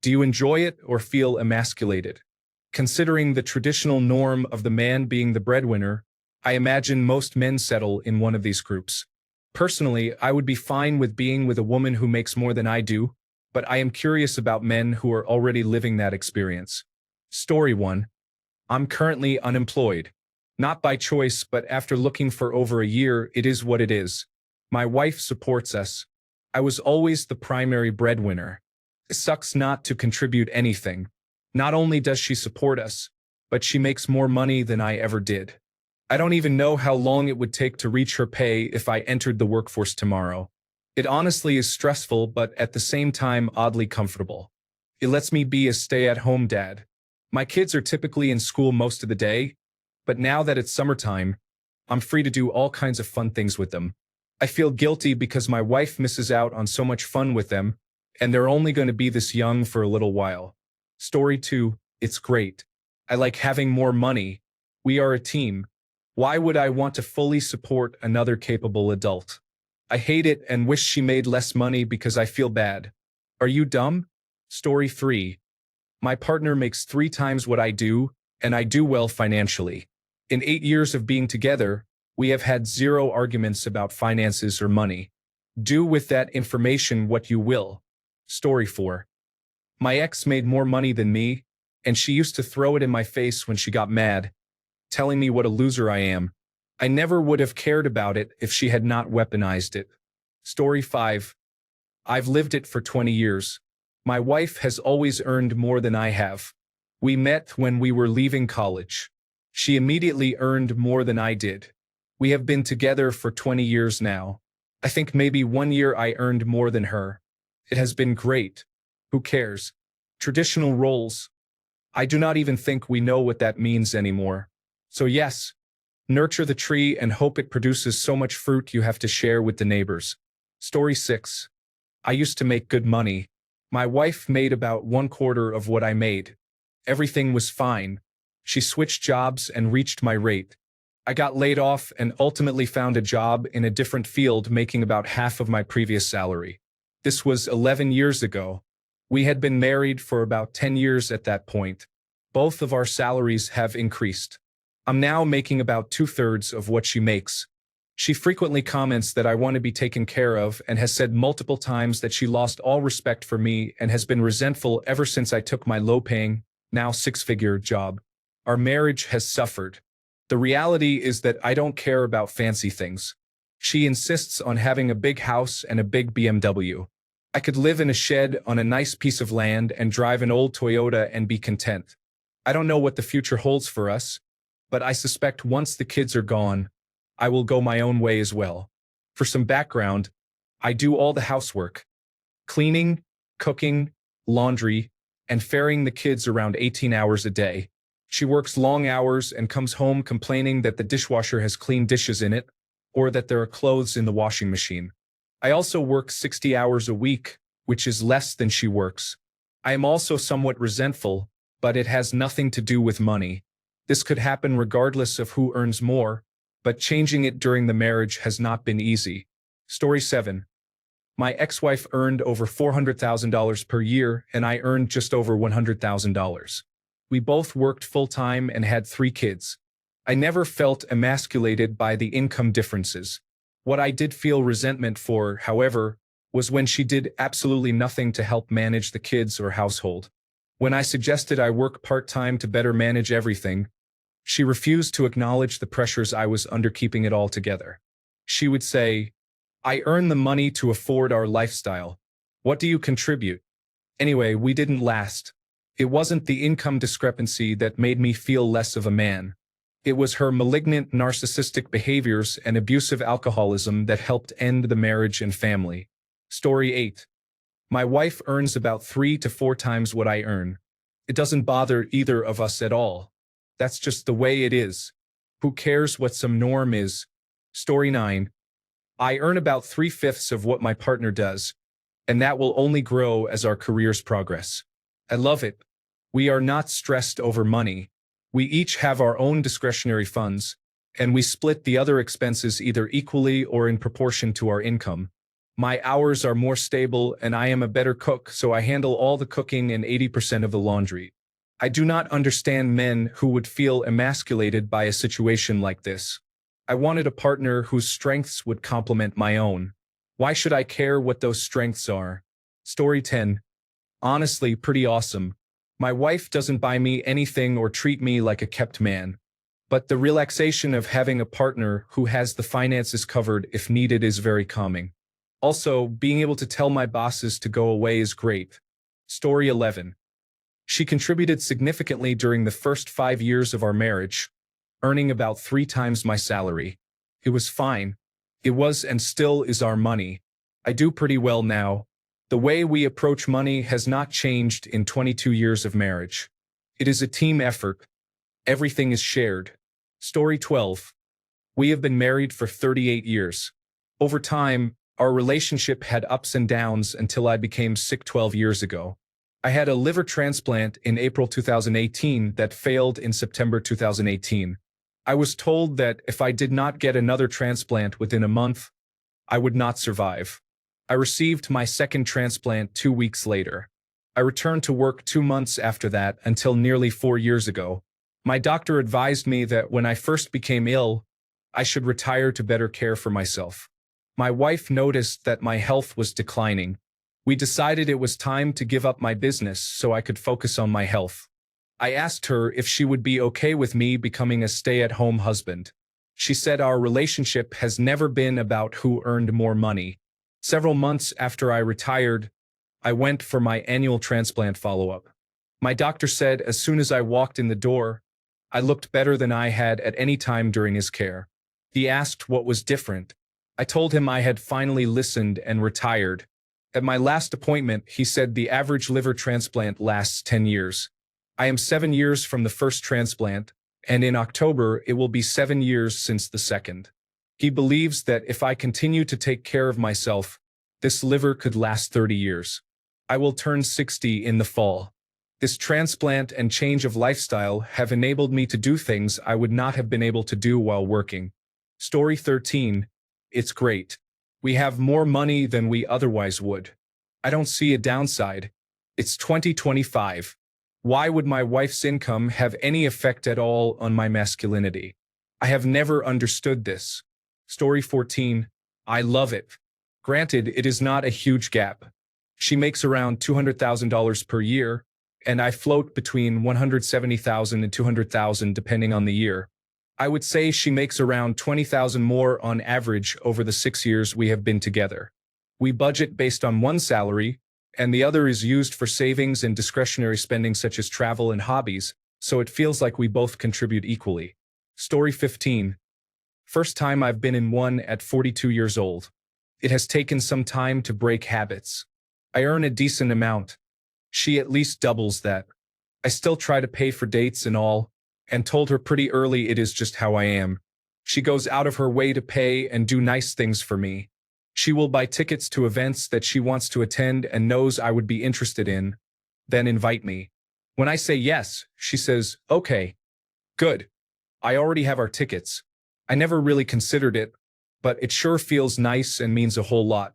Do you enjoy it or feel emasculated? Considering the traditional norm of the man being the breadwinner, I imagine most men settle in one of these groups. Personally, I would be fine with being with a woman who makes more than I do, but I am curious about men who are already living that experience. Story 1. I'm currently unemployed. Not by choice, but after looking for over a year, it is what it is. My wife supports us. I was always the primary breadwinner. It sucks not to contribute anything. Not only does she support us, but she makes more money than I ever did. I don't even know how long it would take to reach her pay if I entered the workforce tomorrow. It honestly is stressful, but at the same time oddly comfortable. It lets me be a stay-at-home dad. My kids are typically in school most of the day, but now that it's summertime, I'm free to do all kinds of fun things with them. I feel guilty because my wife misses out on so much fun with them, and they're only going to be this young for a little while. Story 2, it's great. I like having more money. We are a team. Why would I want to fully support another capable adult? I hate it and wish she made less money because I feel bad. Are you dumb? Story 3. My partner makes 3 times what I do, and I do well financially. In 8 years of being together, we have had 0 arguments about finances or money. Do with that information what you will. Story 4. My ex made more money than me, and she used to throw it in my face when she got mad, telling me what a loser I am. I never would have cared about it if she had not weaponized it. Story 5. I've lived it for 20 years. My wife has always earned more than I have. We met when we were leaving college. She immediately earned more than I did. We have been together for 20 years now. I think maybe 1 year I earned more than her. It has been great. Who cares? Traditional roles. I do not even think we know what that means anymore. So yes, nurture the tree and hope it produces so much fruit you have to share with the neighbors. Story 6. I used to make good money. My wife made about 1/4 of what I made. Everything was fine. She switched jobs and reached my rate. I got laid off and ultimately found a job in a different field making about half of my previous salary. This was 11 years ago. We had been married for about 10 years at that point. Both of our salaries have increased. I'm now making about 2/3 of what she makes. She frequently comments that I want to be taken care of and has said multiple times that she lost all respect for me and has been resentful ever since I took my low-paying, now 6-figure job. Our marriage has suffered. The reality is that I don't care about fancy things. She insists on having a big house and a big BMW. I could live in a shed on a nice piece of land and drive an old Toyota and be content. I don't know what the future holds for us, but I suspect once the kids are gone, I will go my own way as well. For some background, I do all the housework. Cleaning, cooking, laundry, and ferrying the kids around 18 hours a day. She works long hours and comes home complaining that the dishwasher has clean dishes in it, or that there are clothes in the washing machine. I also work 60 hours a week, which is less than she works. I am also somewhat resentful, but it has nothing to do with money. This could happen regardless of who earns more, but changing it during the marriage has not been easy. Story 7. My ex-wife earned over $400,000 per year, and I earned just over $100,000. We both worked full-time and had 3 kids. I never felt emasculated by the income differences. What I did feel resentment for, however, was when she did absolutely nothing to help manage the kids or household. When I suggested I work part-time to better manage everything, she refused to acknowledge the pressures I was under keeping it all together. She would say, "I earn the money to afford our lifestyle. What do you contribute?" Anyway, we didn't last. It wasn't the income discrepancy that made me feel less of a man. It was her malignant narcissistic behaviors and abusive alcoholism that helped end the marriage and family. Story 8. My wife earns about 3 to 4 times what I earn. It doesn't bother either of us at all. That's just the way it is. Who cares what some norm is? Story 9. I earn about 3/5 of what my partner does, and that will only grow as our careers progress. I love it. We are not stressed over money. We each have our own discretionary funds, and we split the other expenses either equally or in proportion to our income. My hours are more stable and I am a better cook, so I handle all the cooking and 80% of the laundry. I do not understand men who would feel emasculated by a situation like this. I wanted a partner whose strengths would complement my own. Why should I care what those strengths are? Story 10. Honestly, pretty awesome. My wife doesn't buy me anything or treat me like a kept man. But the relaxation of having a partner who has the finances covered if needed is very calming. Also, being able to tell my bosses to go away is great. Story 11. She contributed significantly during the first 5 years of our marriage, earning about 3 times my salary. It was fine. It was and still is our money. I do pretty well now. The way we approach money has not changed in 22 years of marriage. It is a team effort. Everything is shared. Story 12. We have been married for 38 years. Over time, our relationship had ups and downs until I became sick 12 years ago. I had a liver transplant in April 2018 that failed in September 2018. I was told that if I did not get another transplant within a month, I would not survive. I received my second transplant 2 weeks later. I returned to work 2 months after that until nearly 4 years ago. My doctor advised me that when I first became ill, I should retire to better care for myself. My wife noticed that my health was declining. We decided it was time to give up my business so I could focus on my health. I asked her if she would be okay with me becoming a stay-at-home husband. She said our relationship has never been about who earned more money. Several months after I retired, I went for my annual transplant follow-up. My doctor said as soon as I walked in the door, I looked better than I had at any time during his care. He asked what was different. I told him I had finally listened and retired. At my last appointment, he said the average liver transplant lasts 10 years. I am 7 years from the first transplant, and in October it will be 7 years since the second. He believes that if I continue to take care of myself, this liver could last 30 years. I will turn 60 in the fall. This transplant and change of lifestyle have enabled me to do things I would not have been able to do while working. Story 13. It's great. We have more money than we otherwise would. I don't see a downside. It's 2025. Why would my wife's income have any effect at all on my masculinity? I have never understood this. Story 14. I love it. Granted, it is not a huge gap. She makes around $200,000 per year, and I float between $170,000 and $200,000 depending on the year. I would say she makes around $20,000 more on average over the 6 years we have been together. We budget based on one salary, and the other is used for savings and discretionary spending such as travel and hobbies, so it feels like we both contribute equally. Story 15. First time I've been in one at 42 years old. It has taken some time to break habits. I earn a decent amount. She at least doubles that. I still try to pay for dates and all, and told her pretty early it is just how I am. She goes out of her way to pay and do nice things for me. She will buy tickets to events that she wants to attend and knows I would be interested in, then invite me. When I say yes, she says, okay, good. I already have our tickets. I never really considered it, but it sure feels nice and means a whole lot.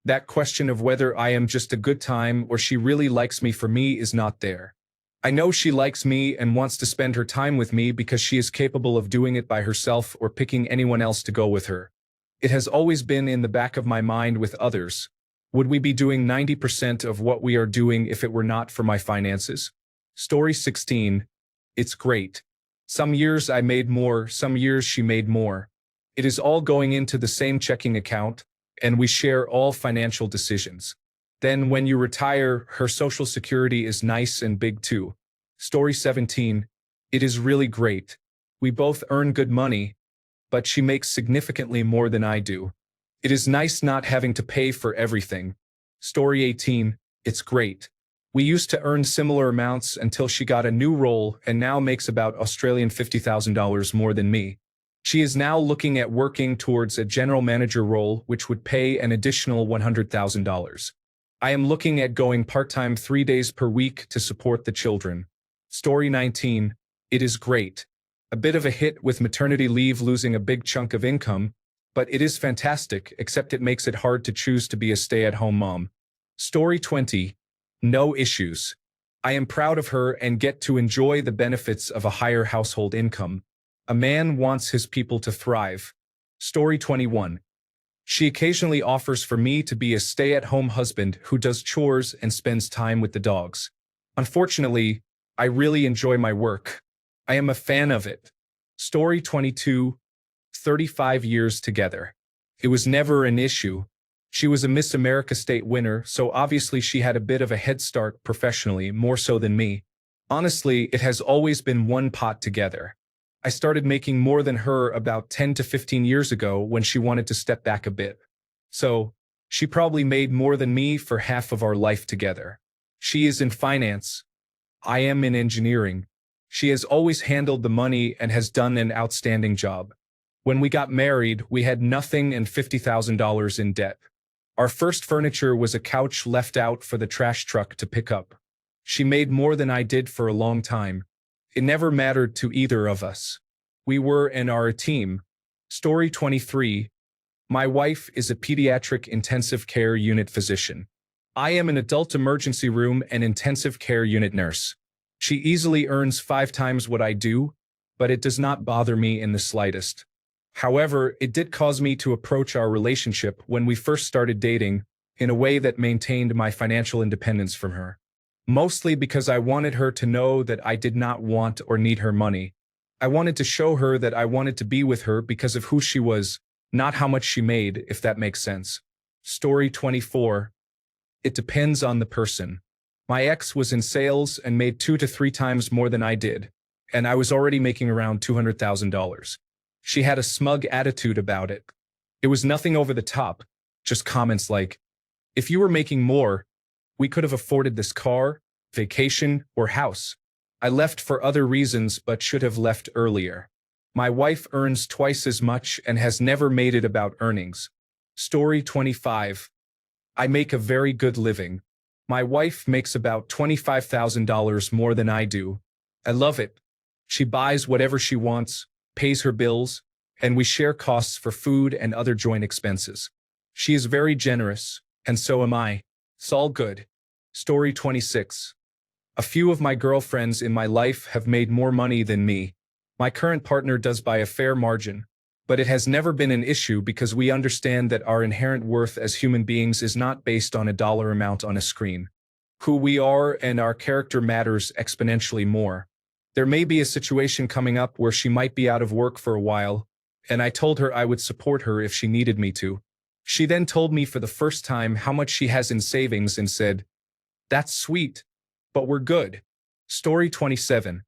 That question of whether I am just a good time or she really likes me for me is not there. I know she likes me and wants to spend her time with me because she is capable of doing it by herself or picking anyone else to go with her. It has always been in the back of my mind with others. Would we be doing 90% of what we are doing if it were not for my finances? Story 16. It's great. Some years I made more, some years she made more. It is all going into the same checking account, and we share all financial decisions. Then when you retire, her Social Security is nice and big too. Story 17. It is really great. We both earn good money, but she makes significantly more than I do. It is nice not having to pay for everything. Story 18. It's great. We used to earn similar amounts until she got a new role and now makes about Australian $50,000 more than me. She is now looking at working towards a general manager role which would pay an additional $100,000. I am looking at going part-time 3 days per week to support the children. Story 19. It is great. A bit of a hit with maternity leave losing a big chunk of income, but it is fantastic, except it makes it hard to choose to be a stay-at-home mom. Story 20. No issues. I am proud of her and get to enjoy the benefits of a higher household income. A man wants his people to thrive. Story 21. She occasionally offers for me to be a stay-at-home husband who does chores and spends time with the dogs. Unfortunately, I really enjoy my work. I am a fan of it. Story 22. 35 years together. It was never an issue. She was a Miss America state winner, so obviously she had a bit of a head start professionally, more so than me. Honestly, it has always been one pot together. I started making more than her about 10 to 15 years ago when she wanted to step back a bit. So, she probably made more than me for half of our life together. She is in finance. I am in engineering. She has always handled the money and has done an outstanding job. When we got married, we had nothing and $50,000 in debt. Our first furniture was a couch left out for the trash truck to pick up. She made more than I did for a long time. It never mattered to either of us. We were and are a team. Story 23. My wife is a pediatric intensive care unit physician. I am an adult emergency room and intensive care unit nurse. She easily earns 5 times what I do, but it does not bother me in the slightest. However, it did cause me to approach our relationship when we first started dating in a way that maintained my financial independence from her. Mostly because I wanted her to know that I did not want or need her money. I wanted to show her that I wanted to be with her because of who she was, not how much she made, if that makes sense. Story 24. It depends on the person. My ex was in sales and made 2 to 3 times more than I did, and I was already making around $200,000. She had a smug attitude about it. It was nothing over the top, just comments like, "If you were making more, we could have afforded this car, vacation, or house. I left for other reasons but should have left earlier. My wife earns twice as much and has never made it about earnings." Story 25. I make a very good living. My wife makes about $25,000 more than I do. I love it. She buys whatever she wants, pays her bills, and we share costs for food and other joint expenses. She is very generous, and so am I. It's all good. Story 26. A few of my girlfriends in my life have made more money than me. My current partner does by a fair margin, but it has never been an issue because we understand that our inherent worth as human beings is not based on a dollar amount on a screen. Who we are and our character matters exponentially more. There may be a situation coming up where she might be out of work for a while, and I told her I would support her if she needed me to. She then told me for the first time how much she has in savings and said, "That's sweet, but we're good." Story 27.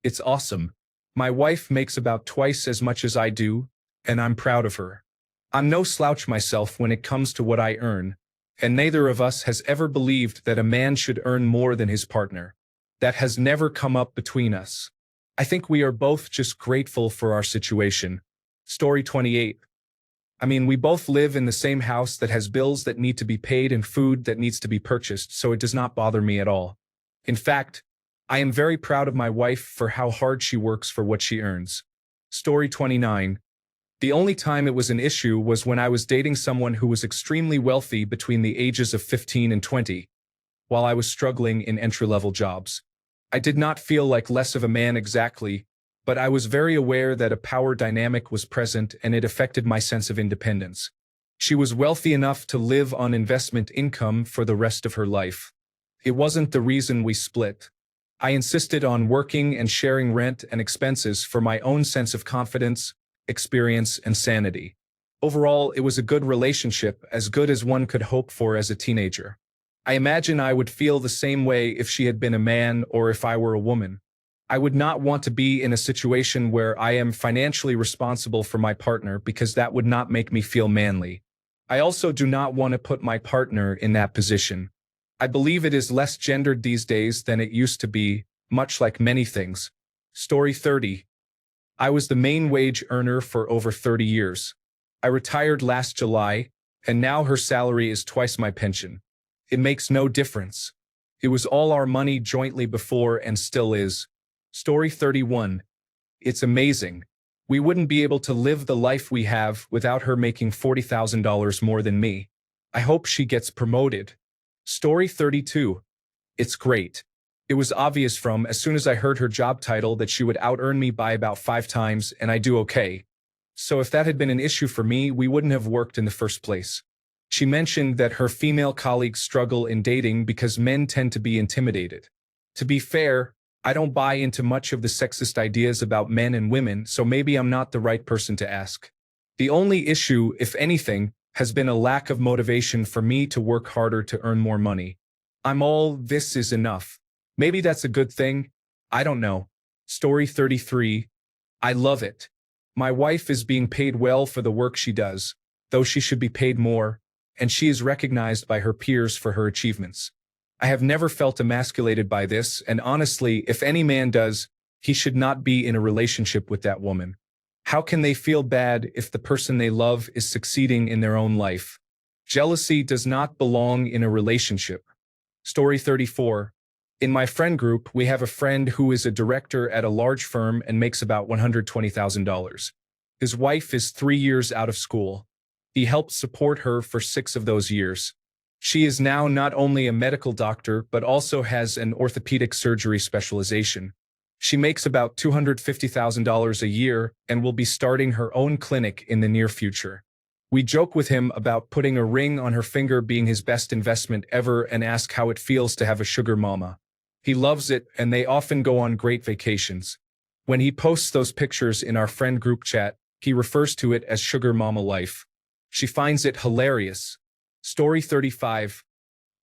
It's awesome. My wife makes about twice as much as I do, and I'm proud of her. I'm no slouch myself when it comes to what I earn, and neither of us has ever believed that a man should earn more than his partner. That has never come up between us. I think we are both just grateful for our situation. Story 28. We both live in the same house that has bills that need to be paid and food that needs to be purchased, so it does not bother me at all. In fact, I am very proud of my wife for how hard she works for what she earns. Story 29. The only time it was an issue was when I was dating someone who was extremely wealthy between the ages of 15 and 20, while I was struggling in entry-level jobs. I did not feel like less of a man exactly, but I was very aware that a power dynamic was present and it affected my sense of independence. She was wealthy enough to live on investment income for the rest of her life. It wasn't the reason we split. I insisted on working and sharing rent and expenses for my own sense of confidence, experience, and sanity. Overall, it was a good relationship, as good as one could hope for as a teenager. I imagine I would feel the same way if she had been a man or if I were a woman. I would not want to be in a situation where I am financially responsible for my partner because that would not make me feel manly. I also do not want to put my partner in that position. I believe it is less gendered these days than it used to be, much like many things. Story 30. I was the main wage earner for over 30 years. I retired last July, and now her salary is twice my pension. It makes no difference. It was all our money jointly before and still is. Story 31. It's amazing. We wouldn't be able to live the life we have without her making $40,000 more than me. I hope she gets promoted. Story 32. It's great. It was obvious from as soon as I heard her job title that she would out-earn me by about 5 times, and I do okay. So if that had been an issue for me, we wouldn't have worked in the first place. She mentioned that her female colleagues struggle in dating because men tend to be intimidated. To be fair, I don't buy into much of the sexist ideas about men and women, so maybe I'm not the right person to ask. The only issue, if anything, has been a lack of motivation for me to work harder to earn more money. I'm all, this is enough. Maybe that's a good thing. I don't know. Story 33. I love it. My wife is being paid well for the work she does, though she should be paid more, and she is recognized by her peers for her achievements. I have never felt emasculated by this, and honestly, if any man does, he should not be in a relationship with that woman. How can they feel bad if the person they love is succeeding in their own life? Jealousy does not belong in a relationship. Story 34. In my friend group, we have a friend who is a director at a large firm and makes about $120,000. His wife is 3 years out of school. He helped support her for 6 of those years. She is now not only a medical doctor, but also has an orthopedic surgery specialization. She makes about $250,000 a year and will be starting her own clinic in the near future. We joke with him about putting a ring on her finger being his best investment ever and ask how it feels to have a sugar mama. He loves it, and they often go on great vacations. When he posts those pictures in our friend group chat, he refers to it as sugar mama life. She finds it hilarious. Story 35.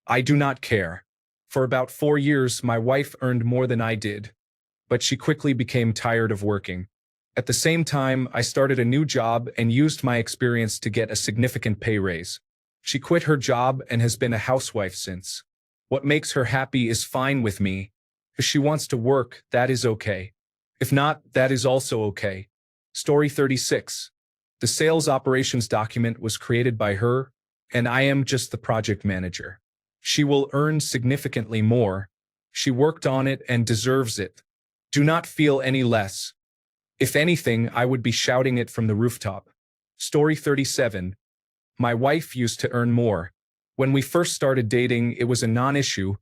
I do not care. For about 4 years, my wife earned more than I did, but she quickly became tired of working. At the same time, I started a new job and used my experience to get a significant pay raise. She quit her job and has been a housewife since. What makes her happy is fine with me. If she wants to work, that is okay. If not, that is also okay. Story 36. The sales operations document was created by her, and I am just the project manager. She will earn significantly more. She worked on it and deserves it. Do not feel any less. If anything, I would be shouting it from the rooftop. Story 37. My wife used to earn more. When we first started dating, it was a non-issue,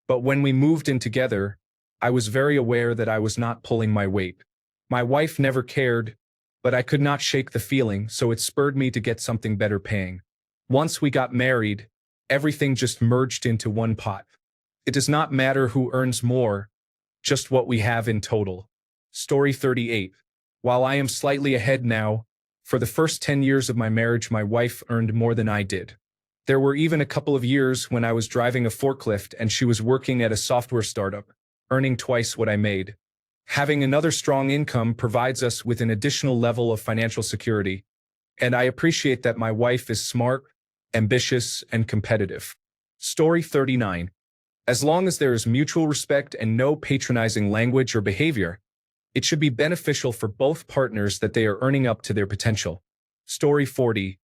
but when we moved in together, I was very aware that I was not pulling my weight. My wife never cared, but I could not shake the feeling, so it spurred me to get something better paying. Once we got married, everything just merged into one pot. It does not matter who earns more, just what we have in total. Story 38. While I am slightly ahead now, for the first 10 years of my marriage, my wife earned more than I did. There were even a couple of years when I was driving a forklift and she was working at a software startup, earning twice what I made. Having another strong income provides us with an additional level of financial security, and I appreciate that my wife is smart, ambitious, and competitive. Story 39. As long as there is mutual respect and no patronizing language or behavior, it should be beneficial for both partners that they are earning up to their potential. Story 40.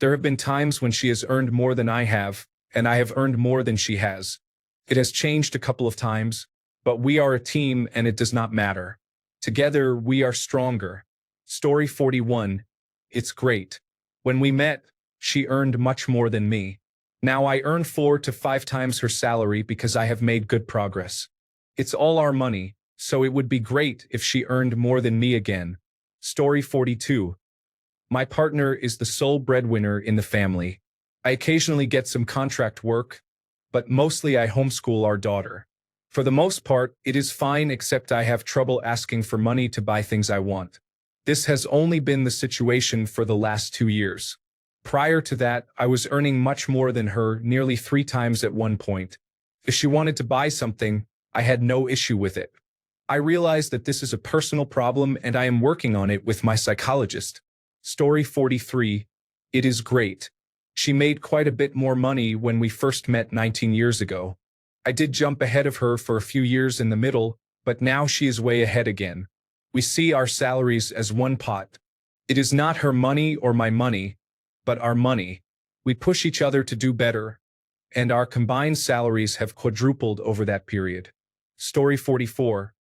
There have been times when she has earned more than I have, and I have earned more than she has. It has changed a couple of times, but we are a team and it does not matter. Together, we are stronger. Story 41. It's great. When we met, she earned much more than me. Now I earn 4 to 5 times her salary because I have made good progress. It's all our money, so it would be great if she earned more than me again. Story 42. My partner is the sole breadwinner in the family. I occasionally get some contract work, but mostly I homeschool our daughter. For the most part, it is fine, except I have trouble asking for money to buy things I want. This has only been the situation for the last 2 years. Prior to that, I was earning much more than her, nearly 3 times at one point. If she wanted to buy something, I had no issue with it. I realize that this is a personal problem and I am working on it with my psychologist. Story 43. It is great. She made quite a bit more money when we first met 19 years ago. I did jump ahead of her for a few years in the middle, but now she is way ahead again. We see our salaries as one pot. It is not her money or my money, but our money. We push each other to do better, and our combined salaries have quadrupled over that period. Story 44.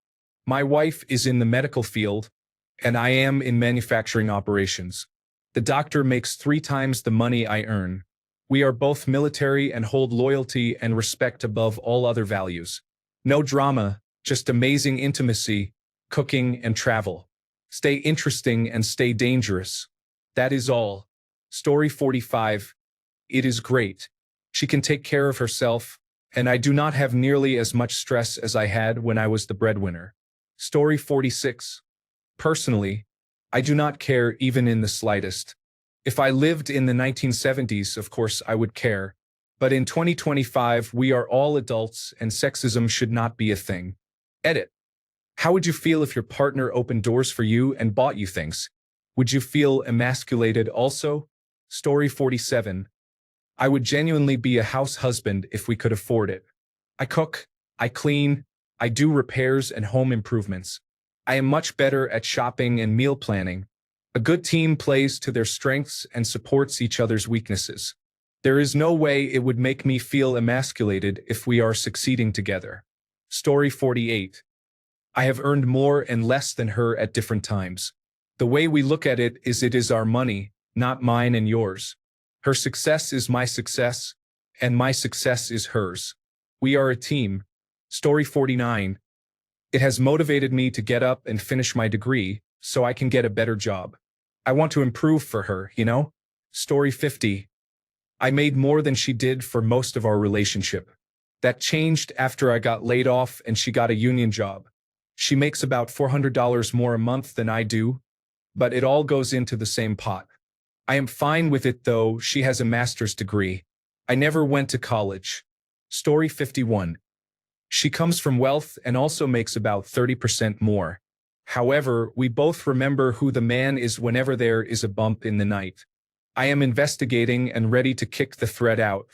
My wife is in the medical field, and I am in manufacturing operations. The doctor makes 3 times the money I earn. We are both military and hold loyalty and respect above all other values. No drama, just amazing intimacy, cooking, and travel. Stay interesting and stay dangerous. That is all. Story 45. It is great. She can take care of herself, and I do not have nearly as much stress as I had when I was the breadwinner. Story 46. Personally, I do not care even in the slightest. If I lived in the 1970s, of course I would care. But in 2025, we are all adults and sexism should not be a thing. Edit. How would you feel if your partner opened doors for you and bought you things? Would you feel emasculated also? Story 47. I would genuinely be a house husband if we could afford it. I cook, I clean, I do repairs and home improvements. I am much better at shopping and meal planning. A good team plays to their strengths and supports each other's weaknesses. There is no way it would make me feel emasculated if we are succeeding together. Story 48. I have earned more and less than her at different times. The way we look at it is our money, not mine and yours. Her success is my success, and my success is hers. We are a team. Story 49. It has motivated me to get up and finish my degree so I can get a better job. I want to improve for her, you know? Story 50. I made more than she did for most of our relationship. That changed after I got laid off and she got a union job. She makes about $400 more a month than I do, but it all goes into the same pot. I am fine with it though. She has a master's degree. I never went to college. Story 51. She comes from wealth and also makes about 30% more. However, we both remember who the man is whenever there is a bump in the night. I am investigating and ready to kick the thread out.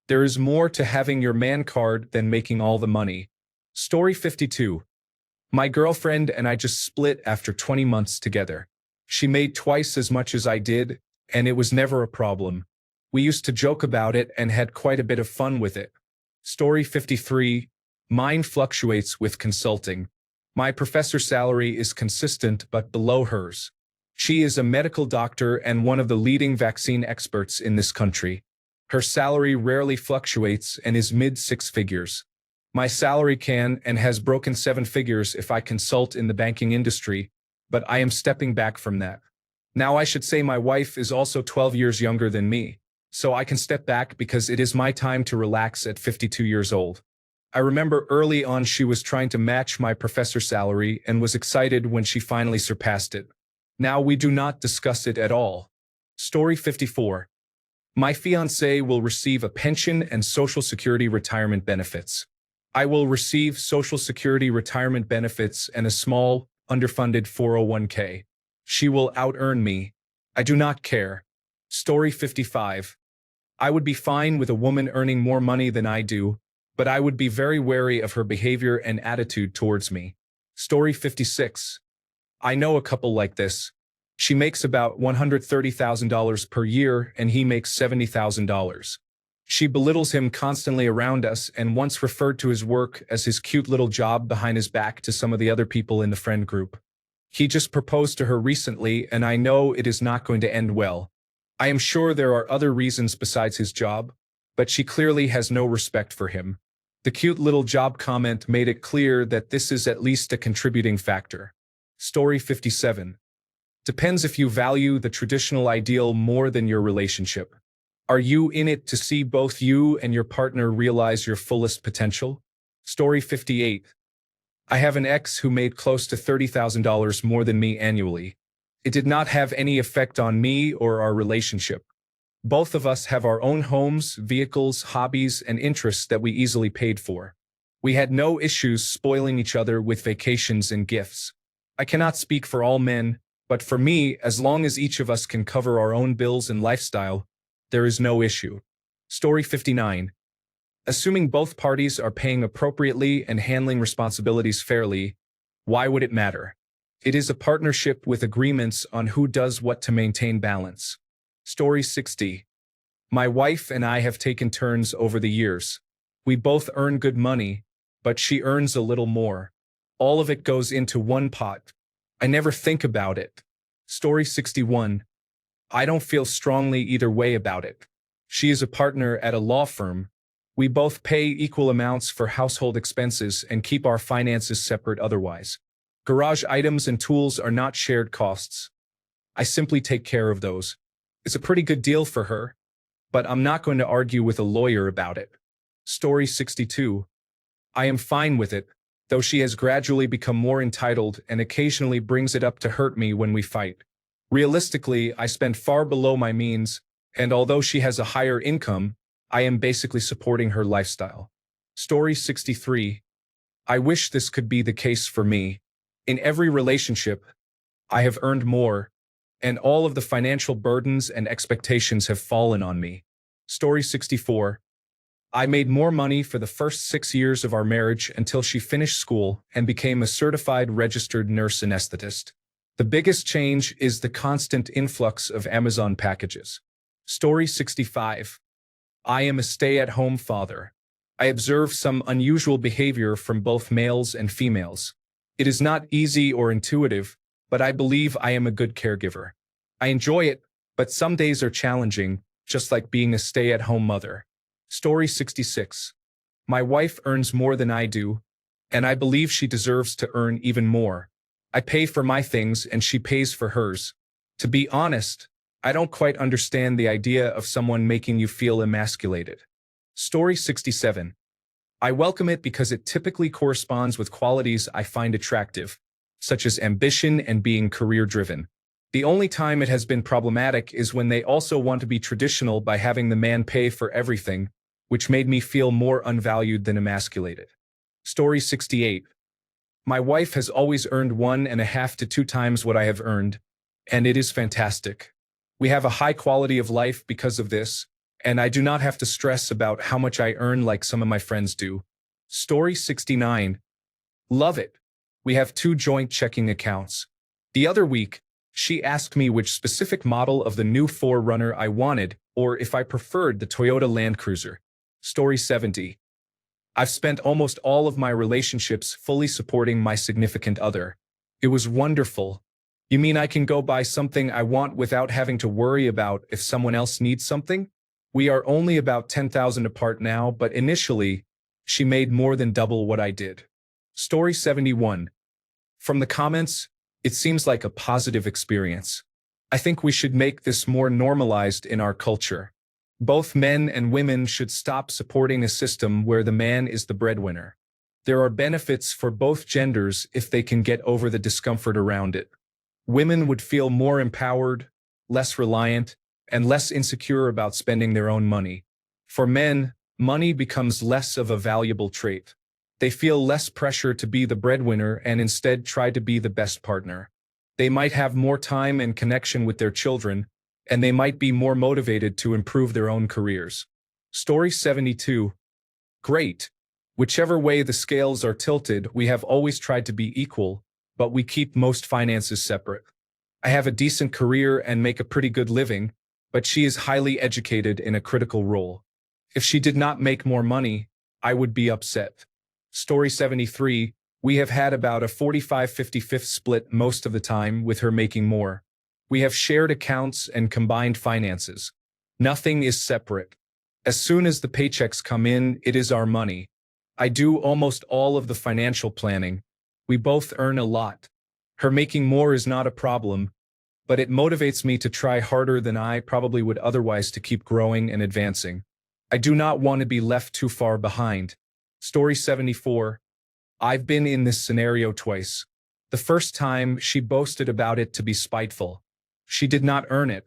There is more to having your man card than making all the money. Story 52. My girlfriend and I just split after 20 months together. She made twice as much as I did, and it was never a problem. We used to joke about it and had quite a bit of fun with it. Story 53. Mine fluctuates with consulting. My professor's salary is consistent but below hers. She is a medical doctor and one of the leading vaccine experts in this country. Her salary rarely fluctuates and is mid-six figures. My salary can and has broken 7 figures if I consult in the banking industry, but I am stepping back from that. Now I should say my wife is also 12 years younger than me, so I can step back because it is my time to relax at 52 years old. I remember early on she was trying to match my professor's salary and was excited when she finally surpassed it. Now we do not discuss it at all. Story 54. My fiancé will receive a pension and Social Security retirement benefits. I will receive Social Security retirement benefits and a small, underfunded 401k. She will out-earn me. I do not care. Story 55. I would be fine with a woman earning more money than I do, but I would be very wary of her behavior and attitude towards me. Story 56. I know a couple like this. She makes about $130,000 per year and he makes $70,000. She belittles him constantly around us and once referred to his work as his cute little job behind his back to some of the other people in the friend group. He just proposed to her recently and I know it is not going to end well. I am sure there are other reasons besides his job, but she clearly has no respect for him. The cute little job comment made it clear that this is at least a contributing factor. Story 57. Depends if you value the traditional ideal more than your relationship. Are you in it to see both you and your partner realize your fullest potential? Story 58. I have an ex who made close to $30,000 more than me annually. It did not have any effect on me or our relationship. Both of us have our own homes, vehicles, hobbies, and interests that we easily paid for. We had no issues spoiling each other with vacations and gifts. I cannot speak for all men, but for me, as long as each of us can cover our own bills and lifestyle, there is no issue. Story 59. Assuming both parties are paying appropriately and handling responsibilities fairly, why would it matter? It is a partnership with agreements on who does what to maintain balance. Story 60. My wife and I have taken turns over the years. We both earn good money, but she earns a little more. All of it goes into one pot. I never think about it. Story 61. I don't feel strongly either way about it. She is a partner at a law firm. We both pay equal amounts for household expenses and keep our finances separate otherwise. Garage items and tools are not shared costs. I simply take care of those. It's a pretty good deal for her, but I'm not going to argue with a lawyer about it. Story 62. I am fine with it, though she has gradually become more entitled and occasionally brings it up to hurt me when we fight. Realistically, I spend far below my means, and although she has a higher income, I am basically supporting her lifestyle. Story 63. I wish this could be the case for me. In every relationship, I have earned more, and all of the financial burdens and expectations have fallen on me. Story 64. I made more money for the first 6 years of our marriage until she finished school and became a certified registered nurse anesthetist. The biggest change is the constant influx of Amazon packages. Story 65. I am a stay-at-home father. I observe some unusual behavior from both males and females. It is not easy or intuitive, but I believe I am a good caregiver. I enjoy it, but some days are challenging, just like being a stay-at-home mother. Story 66. My wife earns more than I do, and I believe she deserves to earn even more. I pay for my things and she pays for hers. To be honest, I don't quite understand the idea of someone making you feel emasculated. Story 67. I welcome it because it typically corresponds with qualities I find attractive, such as ambition and being career-driven. The only time it has been problematic is when they also want to be traditional by having the man pay for everything, which made me feel more unvalued than emasculated. Story 68. My wife has always earned 1.5 to 2 times what I have earned, and it is fantastic. We have a high quality of life because of this, and I do not have to stress about how much I earn like some of my friends do. Story 69. Love it. We have 2 joint checking accounts. The other week, she asked me which specific model of the new 4Runner I wanted, or if I preferred the Toyota Land Cruiser. Story 70. I've spent almost all of my relationships fully supporting my significant other. It was wonderful. You mean I can go buy something I want without having to worry about if someone else needs something? We are only about 10,000 apart now, but initially, she made more than double what I did. Story 71. From the comments, it seems like a positive experience. I think we should make this more normalized in our culture. Both men and women should stop supporting a system where the man is the breadwinner. There are benefits for both genders if they can get over the discomfort around it. Women would feel more empowered, less reliant, and less insecure about spending their own money. For men, money becomes less of a valuable trait. They feel less pressure to be the breadwinner and instead try to be the best partner. They might have more time and connection with their children, and they might be more motivated to improve their own careers. Story 72. Great. Whichever way the scales are tilted, we have always tried to be equal, but we keep most finances separate. I have a decent career and make a pretty good living, but she is highly educated in a critical role. If she did not make more money, I would be upset. Story 73. We have had about a 45-55 split most of the time, with her making more. We have shared accounts and combined finances. Nothing is separate. As soon as the paychecks come in, it is our money. I do almost all of the financial planning. We both earn a lot. Her making more is not a problem, but it motivates me to try harder than I probably would otherwise to keep growing and advancing. I do not want to be left too far behind. Story 74. I've been in this scenario twice. The first time, she boasted about it to be spiteful. She did not earn it.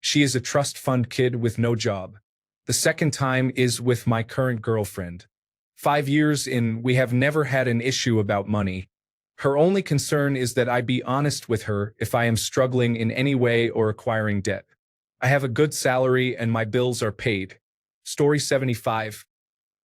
She is a trust fund kid with no job. The second time is with my current girlfriend. 5 years in, we have never had an issue about money. Her only concern is that I be honest with her if I am struggling in any way or acquiring debt. I have a good salary and my bills are paid. Story 75.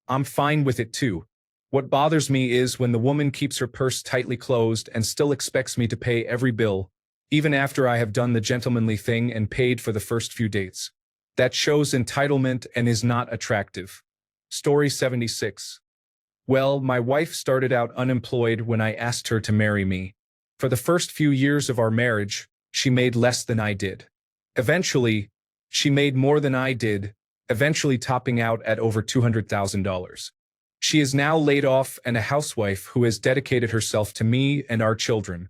I'm fine with it too. What bothers me is when the woman keeps her purse tightly closed and still expects me to pay every bill, even after I have done the gentlemanly thing and paid for the first few dates. That shows entitlement and is not attractive. Story 76. Well, my wife started out unemployed when I asked her to marry me. For the first few years of our marriage, she made less than I did. Eventually, she made more than I did, eventually topping out at over $200,000. She is now laid off and a housewife who has dedicated herself to me and our children.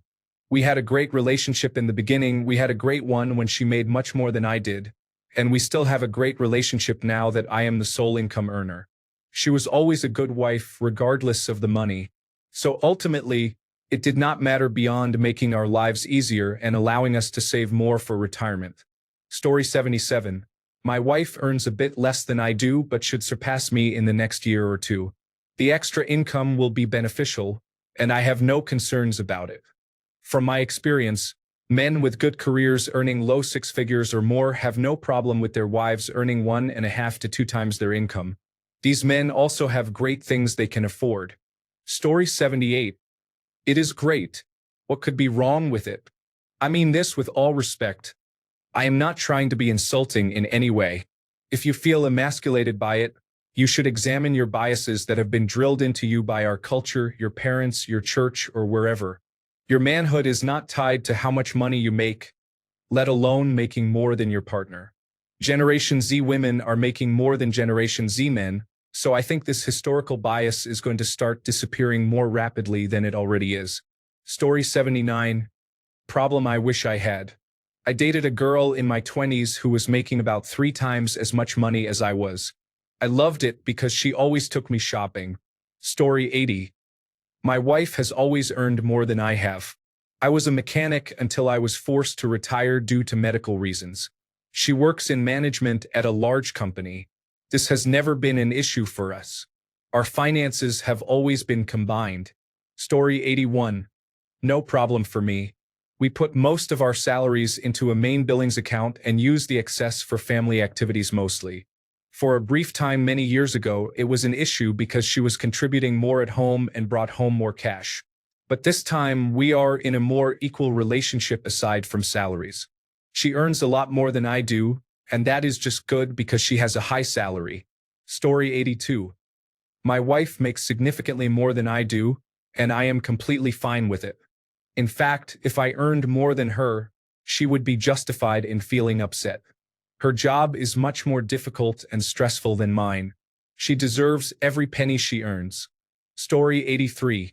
We had a great relationship in the beginning. We had a great one when she made much more than I did, and we still have a great relationship now that I am the sole income earner. She was always a good wife regardless of the money. So ultimately, it did not matter beyond making our lives easier and allowing us to save more for retirement. Story 77. My wife earns a bit less than I do but should surpass me in the next year or two. The extra income will be beneficial, and I have no concerns about it. From my experience, men with good careers earning low six figures or more have no problem with their wives earning 1.5 to 2 times their income. These men also have great things they can afford. Story 78. It is great. What could be wrong with it? I mean this with all respect. I am not trying to be insulting in any way. If you feel emasculated by it, you should examine your biases that have been drilled into you by our culture, your parents, your church, or wherever. Your manhood is not tied to how much money you make, let alone making more than your partner. Generation Z women are making more than Generation Z men, so I think this historical bias is going to start disappearing more rapidly than it already is. Story 79. Problem I wish I had. I dated a girl in my 20s who was making about 3 times as much money as I was. I loved it because she always took me shopping. Story 80. My wife has always earned more than I have. I was a mechanic until I was forced to retire due to medical reasons. She works in management at a large company. This has never been an issue for us. Our finances have always been combined. Story 81. No problem for me. We put most of our salaries into a main billings account and use the excess for family activities mostly. For a brief time many years ago, it was an issue because she was contributing more at home and brought home more cash. But this time, we are in a more equal relationship aside from salaries. She earns a lot more than I do, and that is just good because she has a high salary. Story 82. My wife makes significantly more than I do, and I am completely fine with it. In fact, if I earned more than her, she would be justified in feeling upset. Her job is much more difficult and stressful than mine. She deserves every penny she earns. Story 83.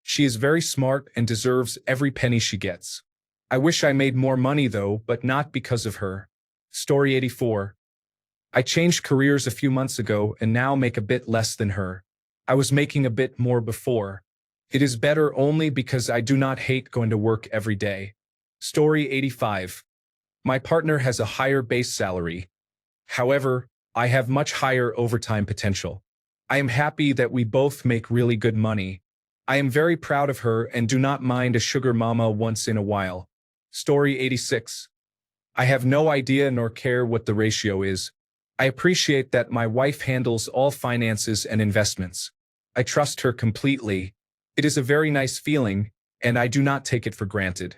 She is very smart and deserves every penny she gets. I wish I made more money though, but not because of her. Story 84. I changed careers a few months ago and now make a bit less than her. I was making a bit more before. It is better only because I do not hate going to work every day. Story 85. My partner has a higher base salary. However, I have much higher overtime potential. I am happy that we both make really good money. I am very proud of her and do not mind a sugar mama once in a while. Story 86. I have no idea nor care what the ratio is. I appreciate that my wife handles all finances and investments. I trust her completely. It is a very nice feeling, and I do not take it for granted.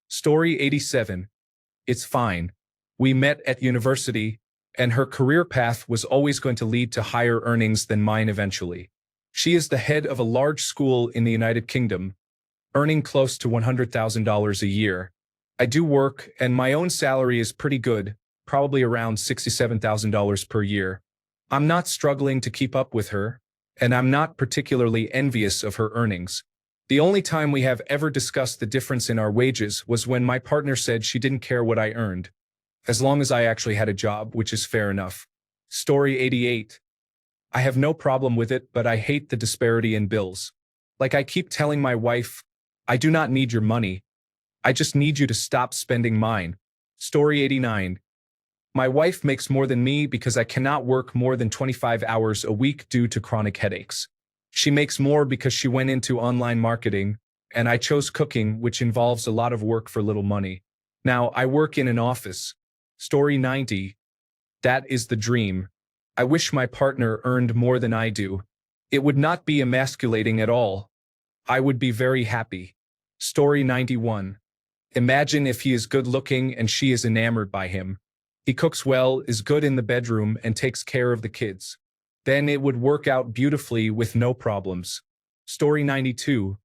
Story 87. It's fine. We met at university, and her career path was always going to lead to higher earnings than mine eventually. She is the head of a large school in the United Kingdom, earning close to $100,000 a year. I do work, and my own salary is pretty good, probably around $67,000 per year. I'm not struggling to keep up with her, and I'm not particularly envious of her earnings. The only time we have ever discussed the difference in our wages was when my partner said she didn't care what I earned, as long as I actually had a job, which is fair enough. Story 88. I have no problem with it, but I hate the disparity in bills. Like I keep telling my wife, I do not need your money. I just need you to stop spending mine. Story 89. My wife makes more than me because I cannot work more than 25 hours a week due to chronic headaches. She makes more because she went into online marketing, and I chose cooking, which involves a lot of work for little money. Now, I work in an office. Story 90. That is the dream. I wish my partner earned more than I do. It would not be emasculating at all. I would be very happy. Story 91. Imagine if he is good-looking and she is enamored by him. He cooks well, is good in the bedroom, and takes care of the kids. Then it would work out beautifully with no problems. Story 92.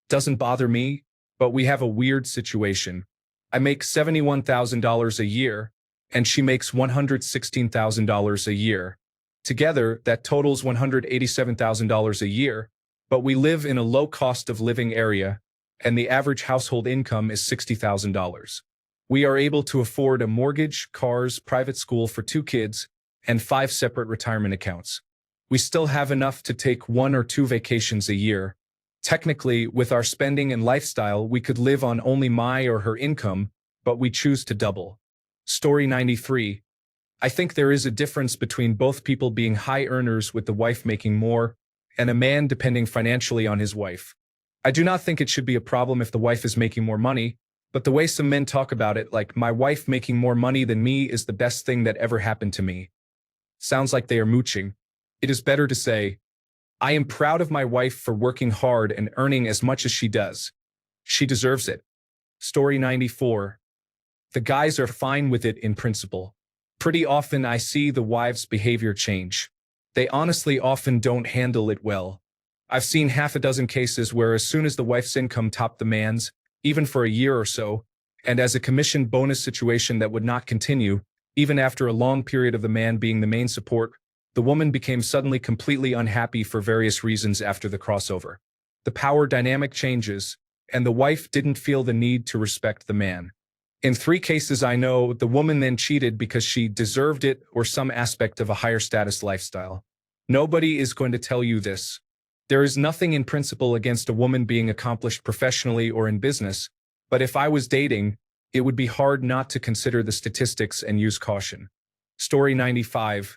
Doesn't bother me, but we have a weird situation. I make $71,000 a year, and she makes $116,000 a year. Together, that totals $187,000 a year, but we live in a low cost of living area, and the average household income is $60,000. We are able to afford a mortgage, cars, private school for 2 kids, and 5 separate retirement accounts. We still have enough to take 1 or 2 vacations a year. Technically, with our spending and lifestyle, we could live on only my or her income, but we choose to double. Story 93. I think there is a difference between both people being high earners with the wife making more, and a man depending financially on his wife. I do not think it should be a problem if the wife is making more money, but the way some men talk about it, like my wife making more money than me is the best thing that ever happened to me, sounds like they are mooching. It is better to say, I am proud of my wife for working hard and earning as much as she does. She deserves it. Story 94. The guys are fine with it in principle. Pretty often I see the wives' behavior change. They honestly often don't handle it well. I've seen half a dozen cases where as soon as the wife's income topped the man's, even for a year or so, and as a commission bonus situation that would not continue, even after a long period of the man being the main support, the woman became suddenly completely unhappy for various reasons after the crossover. The power dynamic changes, and the wife didn't feel the need to respect the man. In 3 cases I know, the woman then cheated because she deserved it or some aspect of a higher status lifestyle. Nobody is going to tell you this. There is nothing in principle against a woman being accomplished professionally or in business, but if I was dating, it would be hard not to consider the statistics and use caution. Story 95.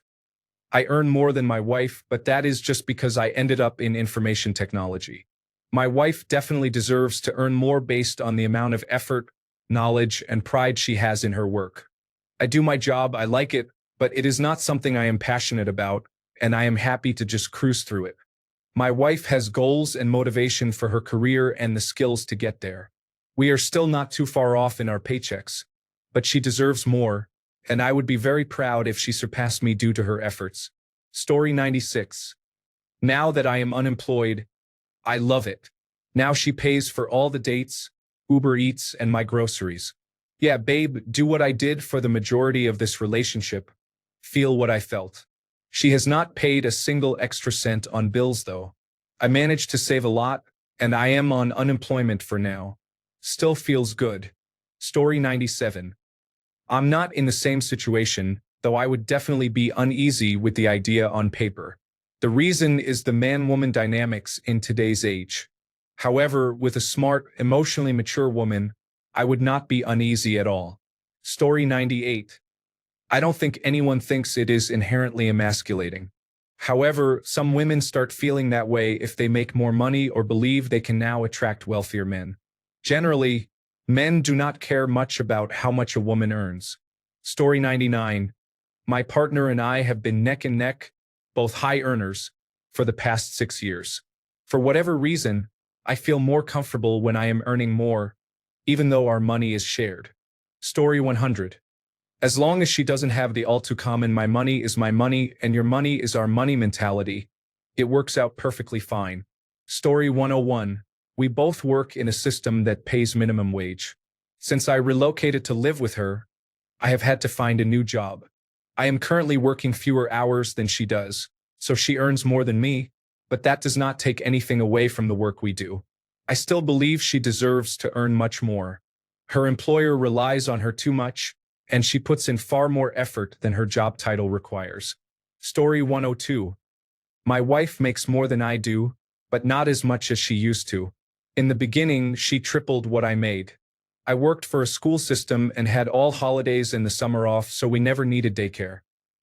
I earn more than my wife, but that is just because I ended up in information technology. My wife definitely deserves to earn more based on the amount of effort, knowledge, and pride she has in her work. I do my job, I like it, but it is not something I am passionate about, and I am happy to just cruise through it. My wife has goals and motivation for her career and the skills to get there. We are still not too far off in our paychecks, but she deserves more, and I would be very proud if she surpassed me due to her efforts. Story 96. Now that I am unemployed, I love it. Now she pays for all the dates, Uber Eats, and my groceries. Yeah, babe, do what I did for the majority of this relationship. Feel what I felt. She has not paid a single extra cent on bills though. I managed to save a lot, and I am on unemployment for now. Still feels good. Story 97. I'm not in the same situation, though I would definitely be uneasy with the idea on paper. The reason is the man-woman dynamics in today's age. However, with a smart, emotionally mature woman, I would not be uneasy at all. Story 98. I don't think anyone thinks it is inherently emasculating. However, some women start feeling that way if they make more money or believe they can now attract wealthier men. Generally, men do not care much about how much a woman earns. Story 99. My partner and I have been neck and neck, both high earners, for the past 6 years. For whatever reason, I feel more comfortable when I am earning more, even though our money is shared. Story 100. As long as she doesn't have the all too common my money is my money and your money is our money mentality, it works out perfectly fine. Story 101. We both work in a system that pays minimum wage. Since I relocated to live with her, I have had to find a new job. I am currently working fewer hours than she does, so she earns more than me, but that does not take anything away from the work we do. I still believe she deserves to earn much more. Her employer relies on her too much, and she puts in far more effort than her job title requires. Story 102. My wife makes more than I do, but not as much as she used to. In the beginning, she tripled what I made. I worked for a school system and had all holidays and the summer off, so we never needed daycare.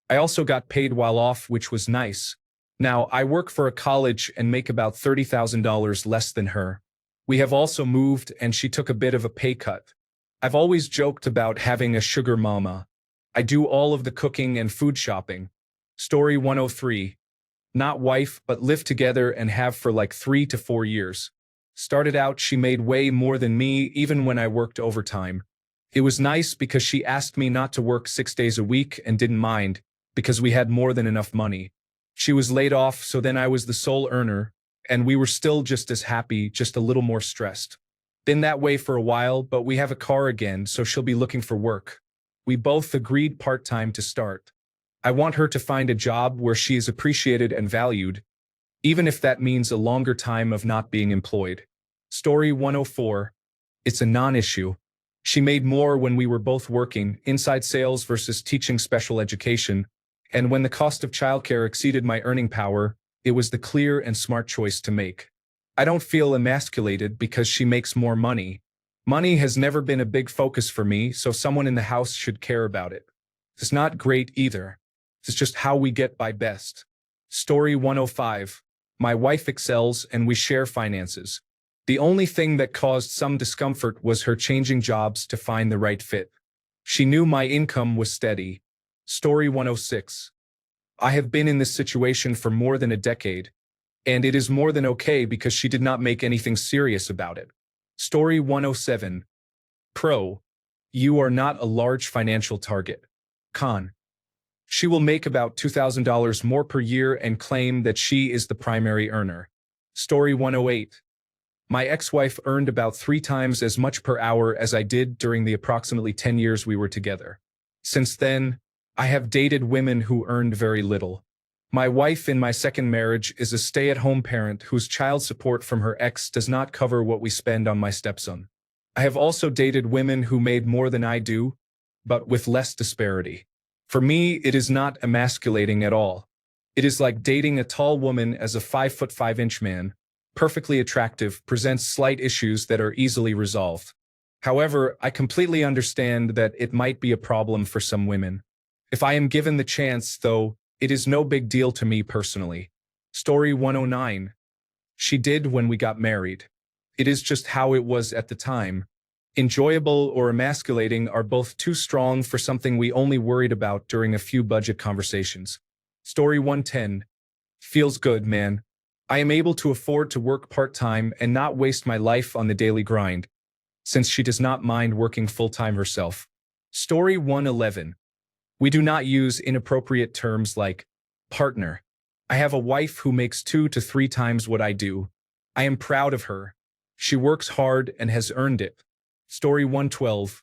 I also got paid while off, which was nice. Now, I work for a college and make about $30,000 less than her. We have also moved, and she took a bit of a pay cut. I've always joked about having a sugar mama. I do all of the cooking and food shopping. Story 103. Not wife, but live together and have for like 3 to 4 years. Started out, she made way more than me even when I worked overtime. It was nice because she asked me not to work 6 days a week and didn't mind, because we had more than enough money. She was laid off, so then I was the sole earner, and we were still just as happy, just a little more stressed. Been that way for a while, but we have a car again, so she'll be looking for work. We both agreed part-time to start. I want her to find a job where she is appreciated and valued, even if that means a longer time of not being employed. Story 104. It's a non-issue. She made more when we were both working, inside sales versus teaching special education, and when the cost of childcare exceeded my earning power, it was the clear and smart choice to make. I don't feel emasculated because she makes more money. Money has never been a big focus for me, so someone in the house should care about it. It's not great either. It's just how we get by best. Story 105. My wife excels and we share finances. The only thing that caused some discomfort was her changing jobs to find the right fit. She knew my income was steady. Story 106. I have been in this situation for more than a decade, and it is more than okay because she did not make anything serious about it. Story 107. Pro. You are not a large financial target. Con. She will make about $2,000 more per year and claim that she is the primary earner. Story 108. My ex-wife earned about 3 times as much per hour as I did during the approximately 10 years we were together. Since then, I have dated women who earned very little. My wife in my second marriage is a stay-at-home parent whose child support from her ex does not cover what we spend on my stepson. I have also dated women who made more than I do, but with less disparity. For me, it is not emasculating at all. It is like dating a tall woman as a 5'5" man, perfectly attractive, presents slight issues that are easily resolved. However, I completely understand that it might be a problem for some women. If I am given the chance, though, it is no big deal to me personally. Story 109. She did when we got married. It is just how it was at the time. Enjoyable or emasculating are both too strong for something we only worried about during a few budget conversations. Story 110. Feels good, man. I am able to afford to work part-time and not waste my life on the daily grind, since she does not mind working full-time herself. Story 111. We do not use inappropriate terms like partner. I have a wife who makes 2 to 3 times what I do. I am proud of her. She works hard and has earned it. Story 112.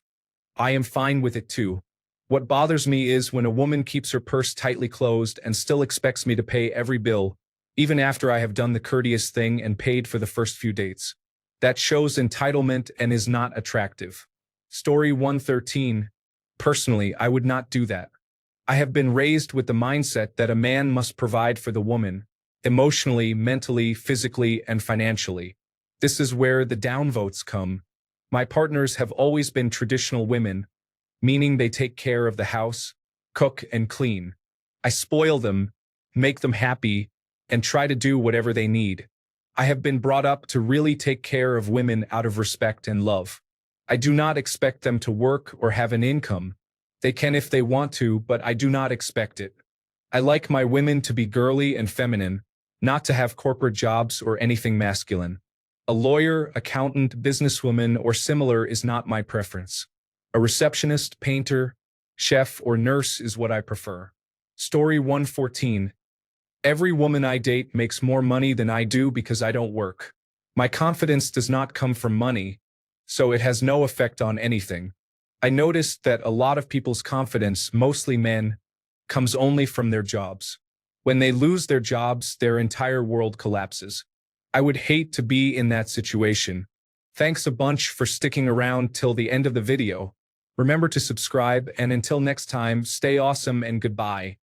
I am fine with it too. What bothers me is when a woman keeps her purse tightly closed and still expects me to pay every bill, even after I have done the courteous thing and paid for the first few dates. That shows entitlement and is not attractive. Story 113. Personally, I would not do that. I have been raised with the mindset that a man must provide for the woman, emotionally, mentally, physically, and financially. This is where the downvotes come. My partners have always been traditional women, meaning they take care of the house, cook, and clean. I spoil them, make them happy, and try to do whatever they need. I have been brought up to really take care of women out of respect and love. I do not expect them to work or have an income. They can if they want to, but I do not expect it. I like my women to be girly and feminine, not to have corporate jobs or anything masculine. A lawyer, accountant, businesswoman, or similar is not my preference. A receptionist, painter, chef, or nurse is what I prefer. Story 114. Every woman I date makes more money than I do because I don't work. My confidence does not come from money, so it has no effect on anything. I noticed that a lot of people's confidence, mostly men, comes only from their jobs. When they lose their jobs, their entire world collapses. I would hate to be in that situation. Thanks a bunch for sticking around till the end of the video. Remember to subscribe, and until next time, stay awesome and goodbye.